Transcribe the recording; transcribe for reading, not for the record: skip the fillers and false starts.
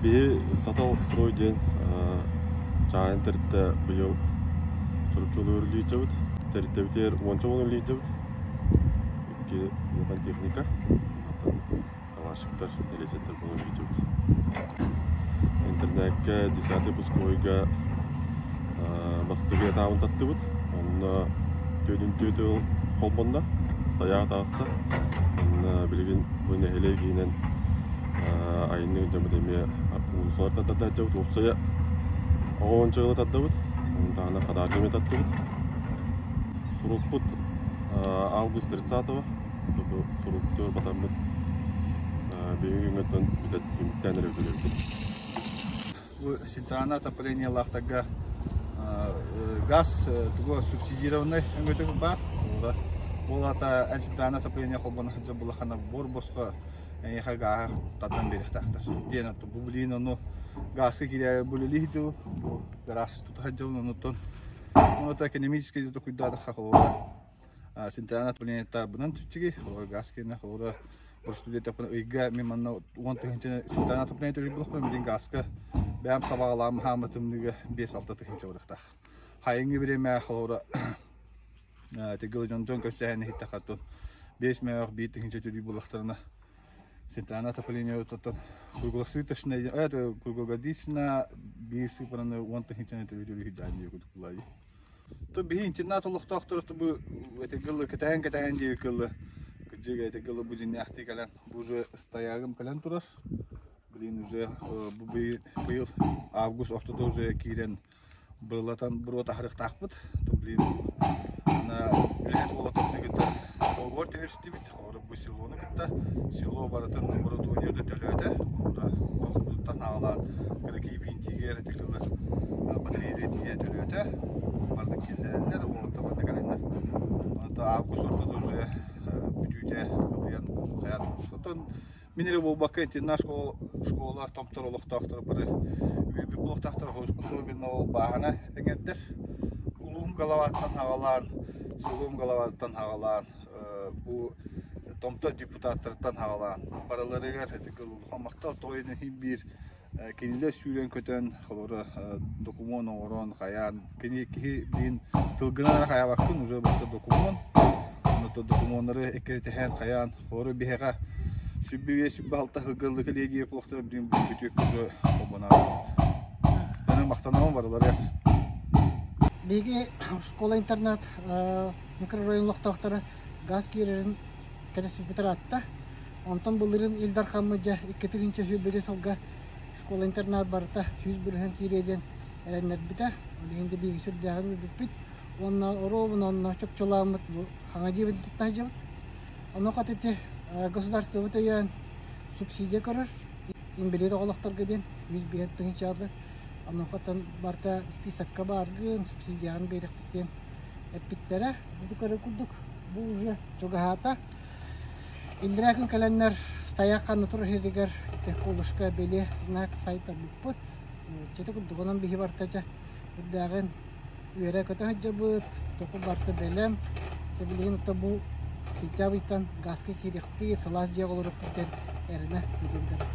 bir satal stroy diyen çağın tertte bu yıl çocukçuluğu örülüyeceğiz. Tertte biter 10 çabuk örülüyeceğiz. İki yapan teknika. Alaşıklar, elesetler bunu örülüyeceğiz. İnternette 10 пусковойга бастыгы табын таттыбыт. Онна төдүн холбонда стоят аста. Онна билген буйна хеле кийинен айны жамыдеме улусалар таттада жабыт. Опсая оғон чыгылы таттыбыт. Онтағына қадар жеме таттыбыт. Сурукпыт август 30-го. Сурукты батамбыт. Бейін күнгеттен үміттен әревділерді. Центральное отопление лахтага газ туго субсидированный өңөтөк бар. Ол ата центральное отопление холбона хаджа булахана бор боско яхага тадан берек тахтар. Дена то бублин оно газка кире булили жу газ тут хаджа онотон. Оно экономически то куйдада хахолора. Центральное отопление та бунан тучиги газ кена холора. Просто где-то ига миманно он тенче центральное отопление то булахна мидин газка бәм сабағалам хамытымныгы 5-6 тыхынча урықтақ. Хайыңы біреме қалуыра тегілі жон көпсәйіні хитті қаттын 5 мәуақ 1 тыхынча түрі бұлықтарына центральное отопление өттін. Күргіліқсы тұшына, күргілгадисына 5 сыпыраны 10 тыхынча түрі хиджайны өкілді бұлайы. Бігі интернат ұлықтақтыр, тегілі кәтәйін дейі кілі. Күджеге тегілі бұзін яқты кәлін, бұжы стоягым кәлін тұрар. Блин, уже был август, октябрь уже кирен брылатан брота харыктакпыт. То блин, на лет болотны гыта. Огор тегерстибит. Ора бу селоны гыта. Село баратын оборудование төлөтө. Ора охтан алан кырки бинтигер тегелер. Батарея тиге төлөтө. Барды келдерлер болотта бата календер. Ата август октябрь уже бүтүтө кылган каят. Сотон Минере бол бакка интернат школа томтор олуктактыр бир үбү олуктактыр особенно ол баана эңеттер улум галаваттан хагалан сулум галаваттан хагалан бу томтор депутаттардан хагалан бараларыгар этикел хамактал тойны бир кениле сүрен көтөн холора документ орон каян кенеки бин тылгына хаябактын уже бакта документ но документтары экетен каян хоры бихега Sübbüye balta hıgırlı kılegi yapılıktır bir bütük kızı obana. Benim maktanamam var olar ya. Begi şkola internet mikrorayonluqtaqtары gaz kirerin keresi bitiratta. Ondan bulurun ildar xamıca 2-3 sübbüye solga şkola internet barta 100 birhen kireden erenler biter. Şimdi begi sürdüğün bitbit. Onna orovun onna çok çolamıt bu. Hangi bir tutacağım. Onu katete государство өтөйөн субсидия көрөр. Имбелет олоқтар геден 100 бет тыгынчарды. Анан катан барта списокка баргын субсидияны берип биттен. Эппиттере бу көрө курдук. Бу уже жогата. Илдракын календар стаякканы тур хедигер техколушка беле знак сайта буппут. Чете курдугунан бихи бартача. Үрдагын үйрө көтө жабыт. Току барта белем. Тебилин табу Сентябрьтан газка кирекпи салаз жеголорып кетен эрне бүгүндө.